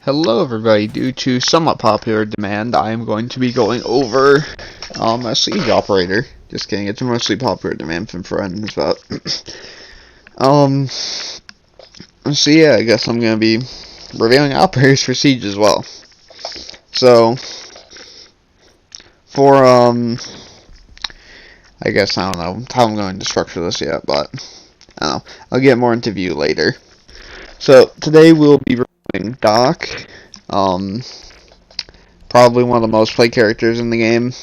Hello everybody, due to somewhat popular demand, I am going to be going over a siege operator. Just kidding, it's a mostly popular demand from friends, but so yeah, I guess I'm gonna be reviewing operators for siege as well. So for I guess I don't know how I'm going to structure this yet, but I don't know. I'll get more into view later. So today we'll be reviewing Doc. Probably one of the most played characters in the game,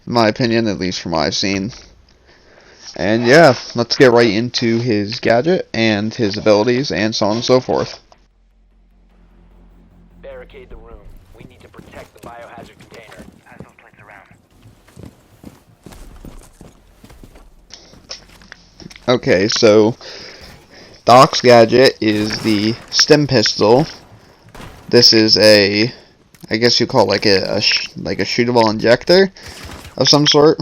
in my opinion, at least from what I've seen. And yeah, let's get right into his gadget and his abilities and so on and so forth. Barricade the room. We need to protect the biohazard container. Pass those plates around. Okay, so Doc's gadget is the stim pistol. This is a, I guess you call it like a shootable injector of some sort.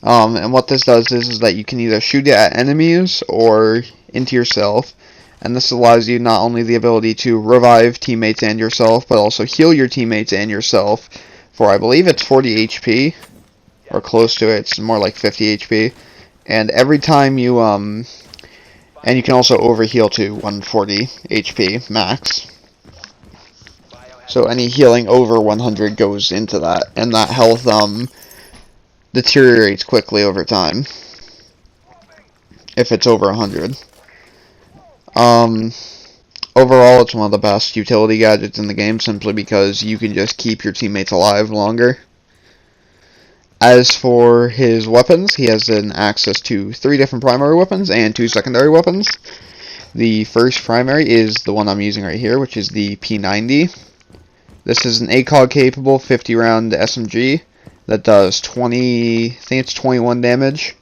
And what this does is that you can either shoot it at enemies or into yourself. And this allows you not only the ability to revive teammates and yourself, but also heal your teammates and yourself for, I believe it's 40 HP, or close to it. It's more like 50 HP. And every time you, and you can also overheal to 140 HP max. So any healing over 100 goes into that, and that health deteriorates quickly over time if it's over 100. Overall, it's one of the best utility gadgets in the game simply because you can just keep your teammates alive longer. As for his weapons, he has an access to 3 different primary weapons and 2 secondary weapons. The first primary is the one I'm using right here, which is the P90. This is an ACOG capable 50 round SMG that does 21 damage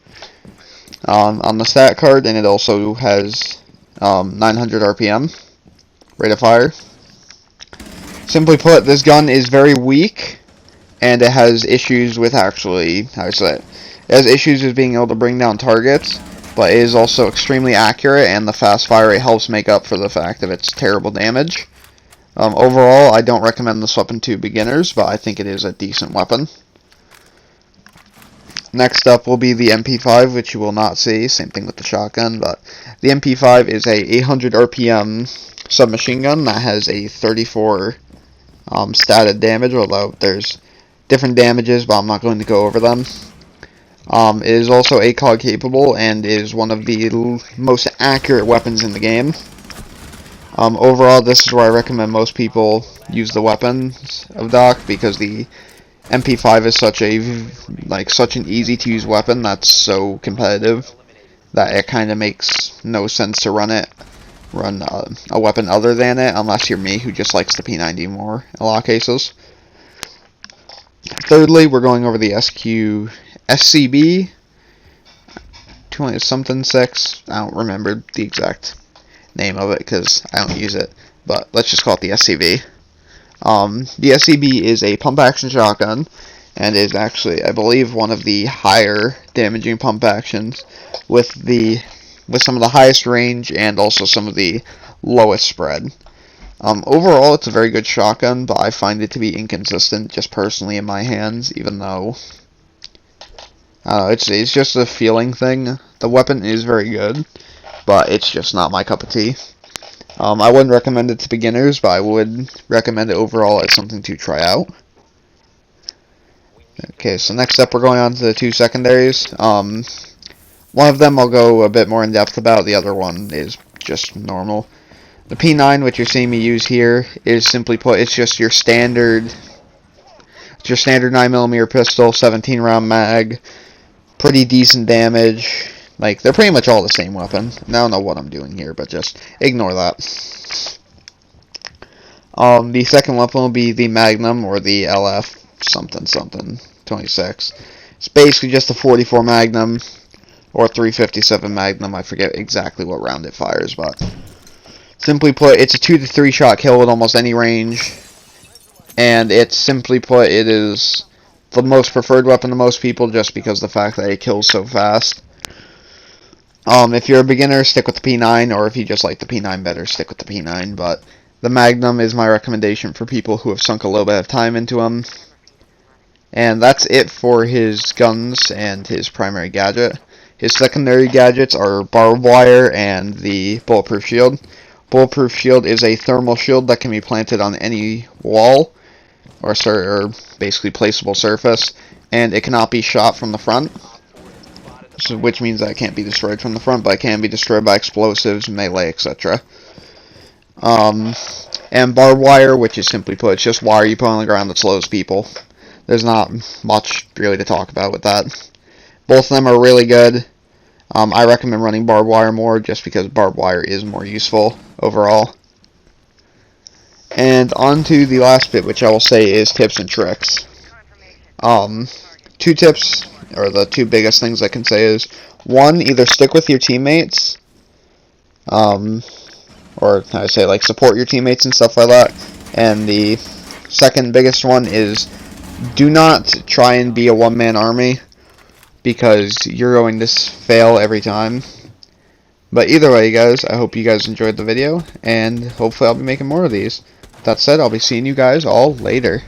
on the stat card, and it also has 900 RPM rate of fire. Simply put, this gun is very weak, and it has issues with it has issues with being able to bring down targets, but it is also extremely accurate, and the fast fire rate helps make up for the fact of its terrible damage. Overall, I don't recommend this weapon to beginners, but I think it is a decent weapon. Next up will be the MP5, which you will not see. Same thing with the shotgun, but the MP5 is a 800 RPM submachine gun that has a 34 statted damage, although there's different damages, but I'm not going to go over them. It is also ACOG capable and is one of the most accurate weapons in the game. Overall, this is where I recommend most people use the weapons of Doc, because the MP5 is such an easy to use weapon that's so competitive that it kind of makes no sense to run a weapon other than it, unless you're me, who just likes the P90 more in a lot of cases. Thirdly, we're going over the SCB 20-something-6. I don't remember the exact name of it because I don't use it, but let's just call it the SCV. The SCB is a pump action shotgun and is actually, I believe, one of the higher damaging pump actions with some of the highest range and also some of the lowest spread. Overall, it's a very good shotgun, but I find it to be inconsistent just personally in my hands, even though it's just a feeling thing. The weapon is very good, but it's just not my cup of tea. I wouldn't recommend it to beginners, but I would recommend it overall as something to try out. Okay, so next up we're going on to the 2 secondaries. One of them I'll go a bit more in depth about, the other one is just normal. The P9, which you're seeing me use here, is simply put, it's just your standard 9mm pistol, 17 round mag, pretty decent damage. Like, they're pretty much all the same weapon. I don't know what I'm doing here, but just ignore that. The second weapon will be the Magnum, or the LF something 26. It's basically just a 44 Magnum, or 357 Magnum. I forget exactly what round it fires, but simply put, it's a 2 to 3 shot kill with almost any range. And it's simply put, it is the most preferred weapon to most people just because of the fact that it kills so fast. If you're a beginner, stick with the P9, or if you just like the P9 better, stick with the P9, but The Magnum is my recommendation for people who have sunk a little bit of time into them. And that's it for his guns and his primary gadget. His secondary gadgets are barbed wire and the bulletproof shield. Bulletproof shield is a thermal shield that can be planted on any wall or basically placeable surface, and it cannot be shot from the front, which means that it can't be destroyed from the front, but it can be destroyed by explosives, melee, etc. And barbed wire, which is simply put, it's just wire you put on the ground that slows people. There's not much really to talk about with that. Both of them are really good. I recommend running barbed wire more just because barbed wire is more useful overall. And on to the last bit, which I will say is tips and tricks. Two tips, or the two biggest things I can say is, one, either stick with your teammates, or I say like support your teammates and stuff like that. And the second biggest one is, do not try and be a one-man army, because you're going to fail every time. But either way, guys, I hope you guys enjoyed the video, and hopefully I'll be making more of these. That said, I'll be seeing you guys all later.